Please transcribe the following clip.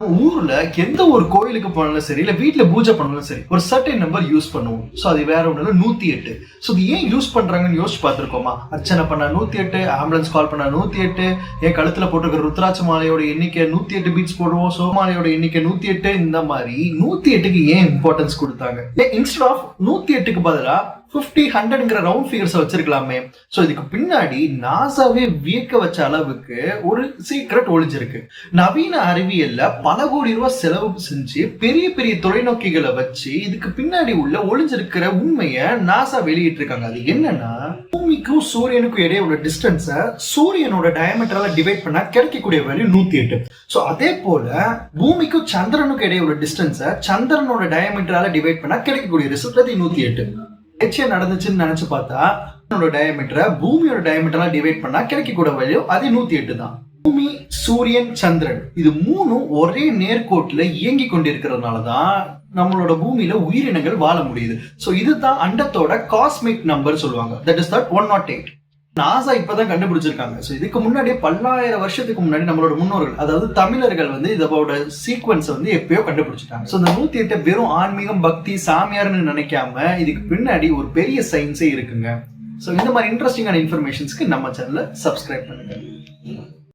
ஊர்ல எந்த ஒரு கோயிலுக்கு போனாலும் சரி, இல்ல வீட்டுல பூஜை பண்ணாலும் சரி, ஒரு சர்டன் நம்பர் யூஸ் பண்ணுவோம். சோ அது வேற ஒண்ணு இல்ல, 108. சோ இது ஏன் யூஸ் பண்றாங்கன்னு யோசிச்சு பார்த்திருக்கோமா? அர்ச்சனை பண்ணா 108, ஆம்புலன்ஸ் கால் பண்ணா 108, என் கழுத்துல போட்டிருக்கிற ருத்ராட்ச மாலையோட எண்ணிக்கை 108 பீட்ஸ் போடுவோம், சோமாலையோட எண்ணிக்கை 108. இந்த மாதிரி 108க்கு ஏன் இம்பார்ட்டன்ஸ் கொடுத்தாங்க? இன்ஸ்டெட் ஆஃப் 108க்கு பதிலா 50, 100ங்கிற ரவுண்ட் ஃபிகர்ஸ் வச்சிருக்கலாமே. சோ இதுக்கு பின்னாடி நாசாவே வியக்க வச்ச அளவுக்கு ஒரு சீக்ரெட் ஒளிஞ்சிருக்கு. நவீன அறிவியல்ல பல கோடி ரூபாய் செலவு செஞ்சு பெரிய பெரிய தொலைநோக்கிகளை வச்சு இதுக்கு பின்னாடி உள்ள ஒளிஞ்சிருக்கிற உண்மையை நாசா வெளியிட்டு இருக்காங்க. அது என்னன்னா, பூமிக்கும் சூரியனுக்கும் இடையே உள்ள டிஸ்டன்ஸ சூரியனோட டயமீட்டரால டிவைட் பண்ணா கிடைக்கக்கூடிய வேல்யூ 108. சோ அதே போல பூமிக்கும் சந்திரனுக்கும் இடையே உள்ள டிஸ்டன்ஸ சந்திரனோட டயமீட்டரால டிவைட் பண்ணா கிடைக்கக்கூடிய ரிசல்ட் அது 108. நடந்துச்சுன்னு நினைச்சு பார்த்தா டயமீட்டரை பூமியோட டயமீட்டரா டிவைட் பண்ணா கிடைக்கக்கூடிய வேல்யூ அது 108 தான். பூமி, சூரியன், சந்திரன் இது மூணும் ஒரே நேர்கோட்டுல இயங்கி கொண்டிருக்கிறதுனாலதான் நம்மளோட பூமியில உயிரினங்கள் வாழ முடியுது. சோ இதுதான் அண்டத்தோட காஸ்மிக் நம்பர் சொல்லுவாங்க. That is that 108. நாசா இப்பதான் கண்டுபிடிச்சிருக்காங்க. சோ இதுக்கு முன்னாடியே பல்லாயிரம் வருஷத்துக்கு முன்னாடி நம்மளோட முன்னோர்கள், அதாவது தமிழர்கள் இதோட சீக்வன்ஸ் எப்பயோ கண்டுபிடிச்சிட்டாங்க. சோ இந்த 108 வெறும் ஆன்மீகம், பக்தி, சாமியார்னு நினைக்காம இதுக்கு பின்னாடி ஒரு பெரிய சயின்ஸே இருக்குங்க. சோ இந்த மாதிரி இன்ட்ரெஸ்டிங்கான இன்ஃபர்மேஷன்ஸ்க்கு நம்ம சேனலை சப்ஸ்கிரைப் பண்ணுங்க.